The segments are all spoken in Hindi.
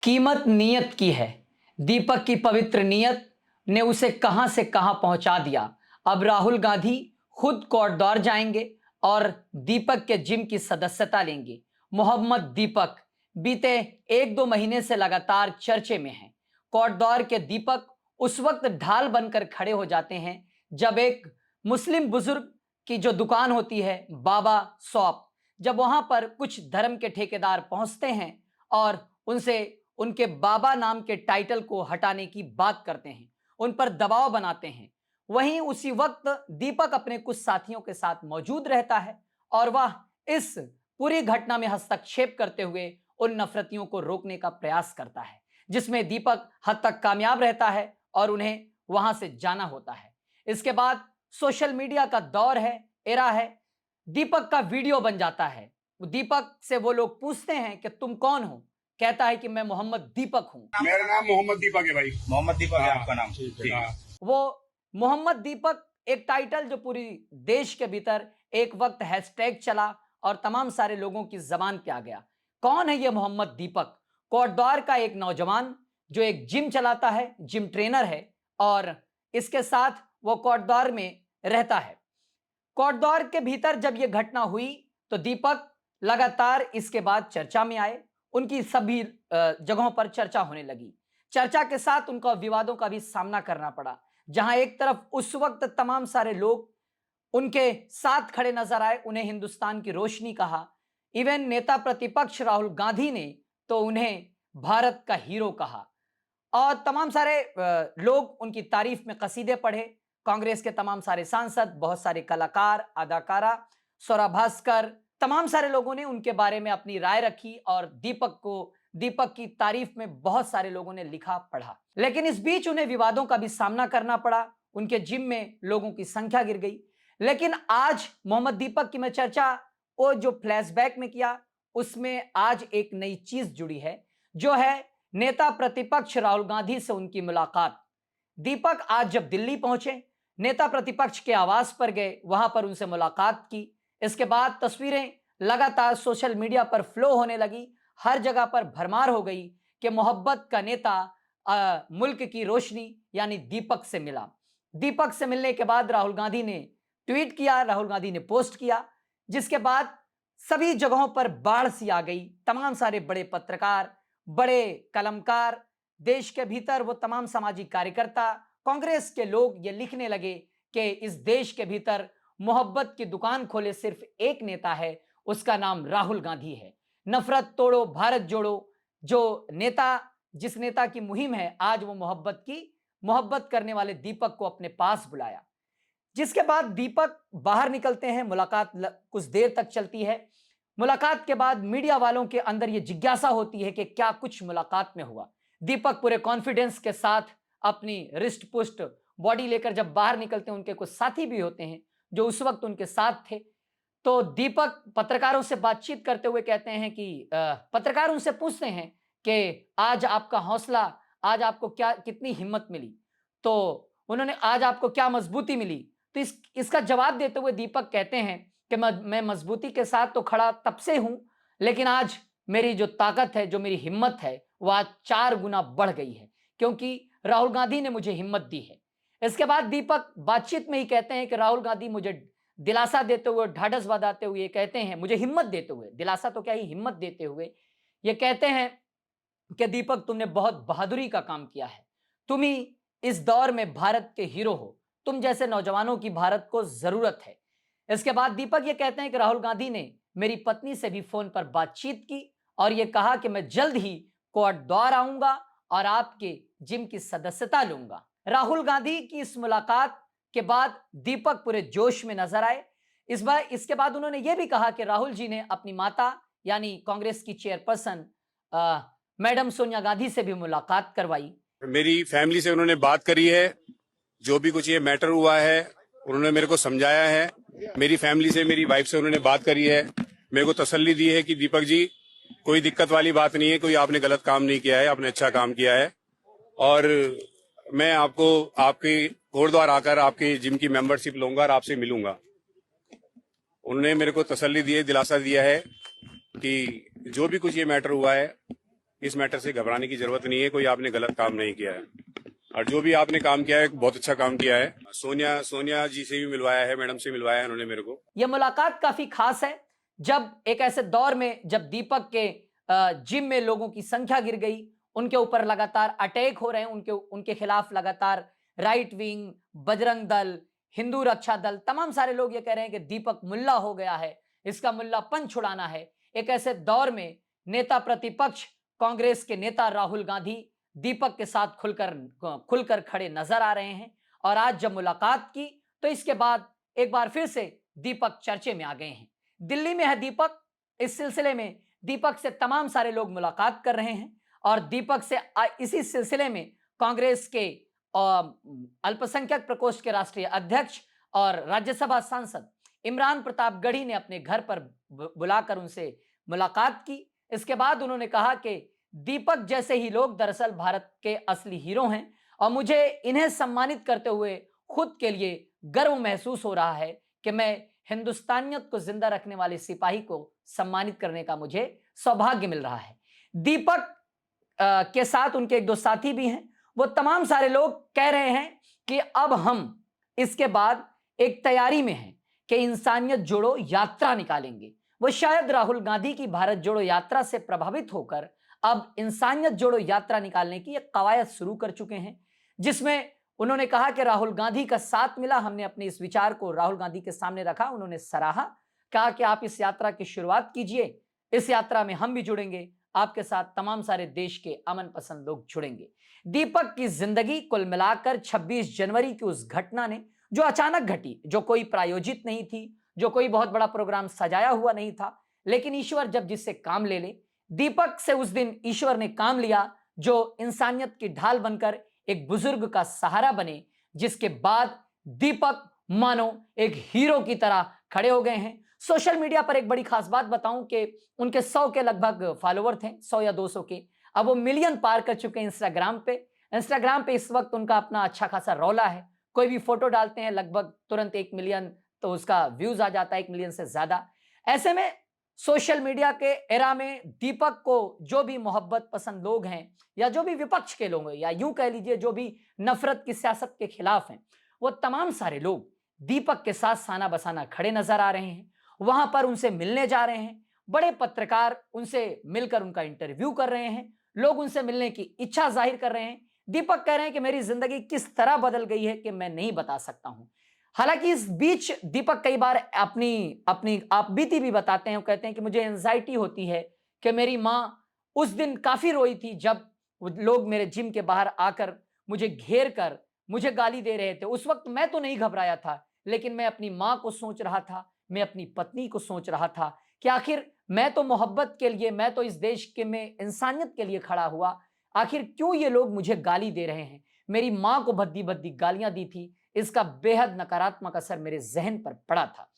कीमत नीयत की है। दीपक की पवित्र नीयत ने उसे कहां से कहां पहुंचा दिया। अब राहुल गांधी खुद कोटद्वार जाएंगे और दीपक के जिम की सदस्यता लेंगे। मोहम्मद दीपक बीते 1-2 महीने से लगातार चर्चे में हैं। कोटद्वार के दीपक उस वक्त ढाल बनकर खड़े हो जाते हैं जब एक मुस्लिम बुजुर्ग की जो दुकान होती है बाबा शॉप, जब वहां पर कुछ धर्म के ठेकेदार पहुंचते हैं और उनसे उनके बाबा नाम के टाइटल को हटाने की बात करते हैं, उन पर दबाव बनाते हैं। वहीं उसी वक्त दीपक अपने कुछ साथियों के साथ मौजूद रहता है और वह इस पूरी घटना में हस्तक्षेप करते हुए उन नफरतियों को रोकने का प्रयास करता है, जिसमें दीपक हद तक कामयाब रहता है और उन्हें वहां से जाना होता है। इसके बाद सोशल मीडिया का दौर है, एरा है। दीपक का वीडियो बन जाता है। दीपक से वो लोग पूछते हैं कि तुम कौन हो? कहता है कि मैं मोहम्मद दीपक हूं। मेरा नाम मोहम्मद दीपक है भाई। मोहम्मद दीपक है आपका नाम? ठीक है। वो मोहम्मद दीपक एक टाइटल जो पूरी देश के भीतर एक वक्त हैशटैग चला और तमाम सारे लोगों की जबान पे आ गया। कौन है ये मोहम्मद दीपक? कोटद्वार का एक नौजवान जो एक जिम चलाता है, जिम ट्रेनर है और इसके साथ वो कोटद्वार में रहता है। कोटद्वार के भीतर जब यह घटना हुई तो दीपक लगातार इसके बाद चर्चा में आए। उनकी सभी जगहों पर चर्चा होने लगी। चर्चा के साथ उनको विवादों का भी सामना करना पड़ा, जहां एक तरफ उस वक्त तमाम सारे लोग उनके साथ खड़े नजर आए, उन्हें हिंदुस्तान की रोशनी कहा। इवन नेता प्रतिपक्ष राहुल गांधी ने तो उन्हें भारत का हीरो कहा और तमाम सारे लोग उनकी तारीफ में कसीदे पढ़े। कांग्रेस के तमाम सारे सांसद, बहुत सारे कलाकार, अदाकारा, स्वरा भास्कर, तमाम सारे लोगों ने उनके बारे में अपनी राय रखी और दीपक की तारीफ में बहुत सारे लोगों ने लिखा पढ़ा। लेकिन इस बीच उन्हें विवादों का भी सामना करना पड़ा। उनके जिम में लोगों की संख्या गिर गई। लेकिन आज मोहम्मद दीपक की मैं चर्चा वो जो फ्लैशबैक में किया, उसमें आज एक नई चीज जुड़ी है, जो है नेता प्रतिपक्ष राहुल गांधी से उनकी मुलाकात। दीपक आज जब दिल्ली पहुंचे, नेता प्रतिपक्ष के आवास पर गए, वहां पर उनसे मुलाकात की। इसके बाद तस्वीरें लगातार सोशल मीडिया पर फ्लो होने लगी। हर जगह पर भरमार हो गई कि मोहब्बत का नेता मुल्क की रोशनी यानी दीपक से मिला। दीपक से मिलने के बाद राहुल गांधी ने ट्वीट किया, राहुल गांधी ने पोस्ट किया, जिसके बाद सभी जगहों पर बाढ़ सी आ गई। तमाम सारे बड़े पत्रकार, बड़े कलमकार, देश के भीतर वो तमाम सामाजिक कार्यकर्ता, कांग्रेस के लोग ये लिखने लगे कि इस देश के भीतर मोहब्बत की दुकान खोले सिर्फ एक नेता है, उसका नाम राहुल गांधी है। नफरत तोड़ो, भारत जोड़ो, जो नेता, जिस नेता की मुहिम है, आज वो मोहब्बत करने वाले दीपक को अपने पास बुलाया। जिसके बाद दीपक बाहर निकलते हैं। मुलाकात कुछ देर तक चलती है। मुलाकात के बाद मीडिया वालों के अंदर यह जिज्ञासा होती है कि क्या कुछ मुलाकात में हुआ। दीपक पूरे कॉन्फिडेंस के साथ अपनी रिस्ट पुष्ट बॉडी लेकर जब बाहर निकलते हैं, उनके कुछ साथी भी होते हैं जो उस वक्त उनके साथ थे। तो दीपक पत्रकारों से बातचीत करते हुए कहते हैं कि पत्रकार उनसे पूछते हैं कि आज आपका हौसला, आज आपको क्या, कितनी हिम्मत मिली, तो उन्होंने आज आपको क्या मजबूती मिली। तो इसका जवाब देते हुए दीपक कहते हैं कि मैं मजबूती के साथ तो खड़ा तब से हूं, लेकिन आज मेरी जो ताकत है, जो मेरी हिम्मत है, वह आज 4 गुना बढ़ गई है, क्योंकि राहुल गांधी ने मुझे हिम्मत दी है। इसके बाद दीपक बातचीत में ही कहते हैं कि राहुल गांधी मुझे दिलासा देते हुए, ढाढ़स बंधाते हुए कहते हैं, मुझे हिम्मत देते हुए, दिलासा तो क्या ही, हिम्मत देते हुए ये कहते हैं कि दीपक, तुमने बहुत बहादुरी का काम किया है। तुम ही इस दौर में भारत के हीरो हो। तुम जैसे नौजवानों की भारत को जरूरत है। इसके बाद दीपक ये कहते हैं कि राहुल गांधी ने मेरी पत्नी से भी फोन पर बातचीत की और यह कहा कि मैं जल्द ही कोटद्वार आऊंगा और आपके जिम की सदस्यता लूंगा। राहुल गांधी की इस मुलाकात के बाद दीपक पूरे जोश में नजर आए। इसके बाद उन्होंने यह भी कहा कि राहुल जी ने अपनी माता यानी कांग्रेस की चेयरपर्सन मैडम सोनिया गांधी से भी मुलाकात करवाई। मेरी फैमिली से उन्होंने बात करी है, जो भी कुछ ये मैटर हुआ है उन्होंने मेरे को समझाया है। मेरी फैमिली से, मेरी वाइफ से उन्होंने बात करी है, मेरे को तसल्ली दी है कि दीपक जी, कोई दिक्कत वाली बात नहीं है, कोई आपने गलत काम नहीं किया है, आपने अच्छा काम किया है और मैं आपको आपके कोटद्वार आकर आपके जिम की मेंबरशिप लूंगा और आपसे मिलूंगा। उन्होंने मेरे को तसल्ली दी है, दिलासा दिया है कि जो भी कुछ ये मैटर हुआ है इस मैटर से घबराने की जरूरत नहीं है, कोई आपने गलत काम नहीं किया है और जो भी आपने काम किया है बहुत अच्छा काम किया है। सोनिया जी से भी मिलवाया है, मैडम से मिलवाया है उन्होंने मेरे को। यह मुलाकात काफी खास है जब एक ऐसे दौर में जब दीपक के जिम में लोगों की संख्या गिर गई, उनके ऊपर लगातार अटैक हो रहे हैं, उनके खिलाफ लगातार राइट विंग, बजरंग दल, हिंदू रक्षा दल, तमाम सारे लोग ये कह रहे हैं कि दीपक मुल्ला हो गया है, इसका मुल्लापन छुड़ाना है। एक ऐसे दौर में नेता प्रतिपक्ष कांग्रेस के नेता राहुल गांधी दीपक के साथ खुलकर खड़े नजर आ रहे हैं और आज जब मुलाकात की तो इसके बाद एक बार फिर से दीपक चर्चे में आ गए हैं। दिल्ली में है दीपक, इस सिलसिले में दीपक से तमाम सारे लोग मुलाकात कर रहे हैं और दीपक से इसी सिलसिले में कांग्रेस के अल्पसंख्यक प्रकोष्ठ के राष्ट्रीय अध्यक्ष और राज्यसभा सांसद इमरान प्रतापगढ़ी ने अपने घर पर बुलाकर उनसे मुलाकात की। इसके बाद उन्होंने कहा कि दीपक जैसे ही लोग दरअसल भारत के असली हीरो हैं और मुझे इन्हें सम्मानित करते हुए खुद के लिए गर्व महसूस हो रहा है कि मैं हिंदुस्तानियत को जिंदा रखने वाले सिपाही को सम्मानित करने का मुझे सौभाग्य मिल रहा है। दीपक के साथ उनके एक दो साथी भी हैं, वो तमाम सारे लोग कह रहे हैं कि अब हम इसके बाद एक तैयारी में हैं कि इंसानियत जोड़ो यात्रा निकालेंगे। वो शायद राहुल गांधी की भारत जोड़ो यात्रा से प्रभावित होकर अब इंसानियत जोड़ो यात्रा निकालने की एक कवायद शुरू कर चुके हैं, जिसमें उन्होंने कहा कि राहुल गांधी का साथ मिला। हमने अपने इस विचार को राहुल गांधी के सामने रखा, उन्होंने सराहा, कहा कि आप इस यात्रा की शुरुआत कीजिए, इस यात्रा में हम भी जुड़ेंगे, आपके साथ तमाम सारे देश के अमन पसंद लोग जुड़ेंगे। दीपक की जिंदगी कुल मिलाकर 26 जनवरी की उस घटना ने जो अचानक घटी, जो कोई प्रायोजित नहीं थी, जो कोई बहुत बड़ा प्रोग्राम सजाया हुआ नहीं था, लेकिन ईश्वर जब जिससे काम ले ले, दीपक से उस दिन ईश्वर ने काम लिया जो इंसानियत की ढाल बनकर एक बुजुर्ग का सहारा बने, जिसके बाद दीपक मानो एक हीरो की तरह खड़े हो गए हैं। सोशल मीडिया पर एक बड़ी खास बात बताऊं कि उनके 100 के लगभग फॉलोवर थे, 100 या 200 के, अब वो मिलियन पार कर चुके हैं इंस्टाग्राम पे इस वक्त उनका अपना अच्छा खासा रौला है। कोई भी फोटो डालते हैं लगभग तुरंत 1 मिलियन तो उसका व्यूज आ जाता है, 1 मिलियन से ज्यादा। ऐसे में सोशल मीडिया के एरा में दीपक को जो भी मोहब्बत पसंद लोग हैं या जो भी विपक्ष के लोग हैं या यूं कह लीजिए जो भी नफरत की सियासत के खिलाफ हैं, वो तमाम सारे लोग दीपक के साथ साना बसाना खड़े नजर आ रहे हैं, वहां पर उनसे मिलने जा रहे हैं, बड़े पत्रकार उनसे मिलकर उनका इंटरव्यू कर रहे हैं, लोग उनसे मिलने की इच्छा जाहिर कर रहे हैं। दीपक कह रहे हैं कि मेरी जिंदगी किस तरह बदल गई है कि मैं नहीं बता सकता हूं। हालांकि इस बीच दीपक कई बार अपनी आप बीती भी बताते हैं, वो कहते हैं कि मुझे एंजाइटी होती है कि मेरी माँ उस दिन काफी रोई थी जब लोग मेरे जिम के बाहर आकर मुझे घेर कर मुझे गाली दे रहे थे। उस वक्त मैं तो नहीं घबराया था, लेकिन मैं अपनी माँ को सोच रहा था, मैं अपनी पत्नी को सोच रहा था कि आखिर मैं तो मोहब्बत के लिए, मैं तो इस देश के में इंसानियत के लिए खड़ा हुआ, आखिर क्यों ये लोग मुझे गाली दे रहे हैं। मेरी माँ को भद्दी भद्दी गालियां दी थी, इसका बेहद नकारात्मक असर मेरे जहन पर पड़ा था।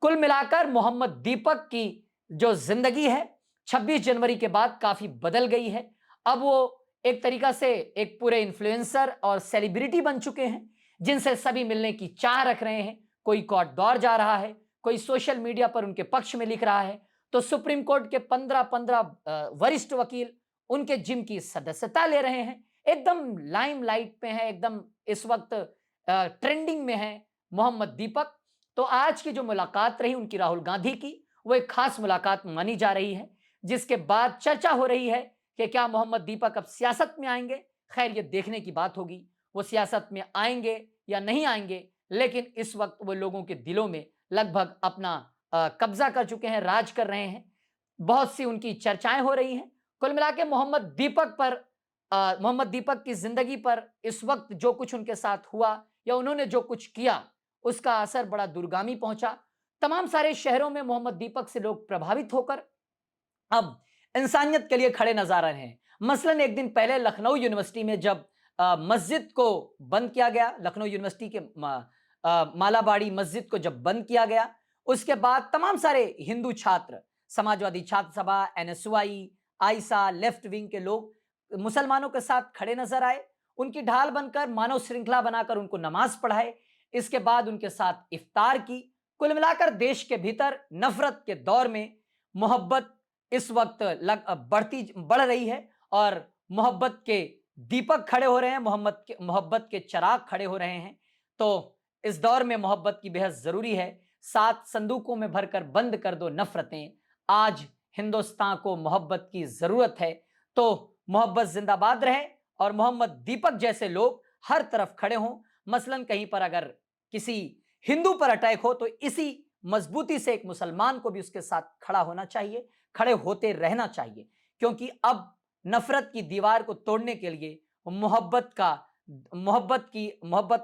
कुल मिलाकर मोहम्मद दीपक की जो जिंदगी है 26 जनवरी के बाद काफी बदल गई है। अब वो एक तरीका से एक पूरे इन्फ्लुएंसर और सेलिब्रिटी बन चुके हैं, जिनसे सभी मिलने की चाह रख रहे हैं। कोई कोर्ट दौर जा रहा है, कोई सोशल मीडिया पर उनके पक्ष में लिख रहा है, तो सुप्रीम कोर्ट के 15 वरिष्ठ वकील उनके जिम की सदस्यता ले रहे हैं। एकदम लाइमलाइट पे है, एकदम इस वक्त ट्रेंडिंग में है मोहम्मद दीपक। तो आज की जो मुलाकात रही उनकी राहुल गांधी की, वो एक खास मुलाकात मानी जा रही है, जिसके बाद चर्चा हो रही है कि क्या मोहम्मद दीपक अब सियासत में आएंगे। खैर ये देखने की बात होगी वो सियासत में आएंगे या नहीं आएंगे, लेकिन इस वक्त वो लोगों के दिलों में लगभग अपना कब्जा कर चुके हैं, राज कर रहे हैं। बहुत सी उनकी चर्चाएं हो रही हैं। कुल मिला के मोहम्मद दीपक की जिंदगी पर इस वक्त जो कुछ उनके साथ हुआ या उन्होंने जो कुछ किया, उसका असर बड़ा दूरगामी पहुंचा। तमाम सारे शहरों में मोहम्मद दीपक से लोग प्रभावित होकर अब इंसानियत के लिए खड़े नजर आ रहे हैं। मसलन एक दिन पहले लखनऊ यूनिवर्सिटी में जब मस्जिद को बंद किया गया, लखनऊ यूनिवर्सिटी के मालाबाड़ी मस्जिद को जब बंद किया गया, उसके बाद तमाम सारे हिंदू छात्र, समाजवादी छात्र सभा, एनएसयूआई, आईसा, लेफ्ट विंग के लोग मुसलमानों के साथ खड़े नजर आए, उनकी ढाल बनकर मानव श्रृंखला बनाकर उनको नमाज पढ़ाए, इसके बाद उनके साथ इफ्तार की। कुल मिलाकर देश के भीतर नफरत के दौर में मोहब्बत इस वक्त बढ़ रही है और मोहब्बत के दीपक खड़े हो रहे हैं, मोहब्बत के चिराग खड़े हो रहे हैं। तो इस दौर में मोहब्बत की बेहद जरूरी है। 7 संदूकों में भरकर बंद कर दो नफरतें, आज हिंदुस्तान को मोहब्बत की जरूरत है। तो मोहब्बत जिंदाबाद रहे और मोहम्मद दीपक जैसे लोग हर तरफ खड़े हों। मसलन कहीं पर अगर किसी हिंदू पर अटैक हो तो इसी मजबूती से एक मुसलमान को भी उसके साथ खड़ा होना चाहिए, खड़े होते रहना चाहिए, क्योंकि अब नफरत की दीवार को तोड़ने के लिए मोहब्बत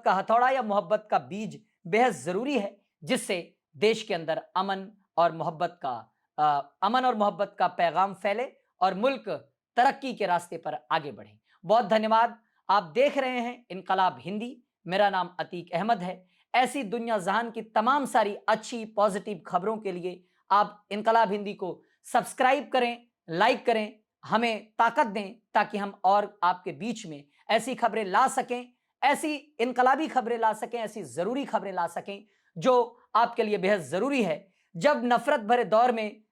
का हथौड़ा या मोहब्बत का बीज बेहद जरूरी है, जिससे देश के अंदर अमन और मोहब्बत का पैगाम फैले और मुल्क तरक्की के रास्ते पर आगे बढ़े। बहुत धन्यवाद। आप देख रहे हैं इनकलाब हिंदी, मेरा नाम अतीक अहमद है। ऐसी दुनिया जहान की तमाम सारी अच्छी पॉजिटिव खबरों के लिए आप इनकलाब हिंदी को सब्सक्राइब करें, लाइक करें, हमें ताकत दें ताकि हम और आपके बीच में ऐसी खबरें ला सकें, ऐसी इनकलाबी खबरें ला सकें, ऐसी जरूरी खबरें ला सकें जो आपके लिए बेहद जरूरी है। जब नफरत भरे दौर में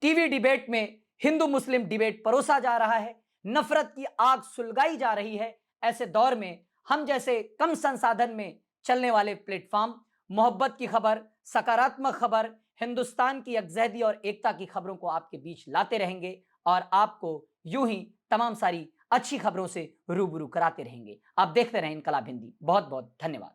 टीवी डिबेट में हिंदू मुस्लिम डिबेट परोसा जा रहा है, नफरत की आग सुलगाई जा रही है, ऐसे दौर में हम जैसे कम संसाधन में चलने वाले प्लेटफॉर्म मोहब्बत की खबर, सकारात्मक खबर, हिंदुस्तान की यकजहती और एकता की खबरों को आपके बीच लाते रहेंगे और आपको यूं ही तमाम सारी अच्छी खबरों से रूबरू कराते रहेंगे। आप देखते रहें इनकलाब हिंदी। बहुत बहुत धन्यवाद।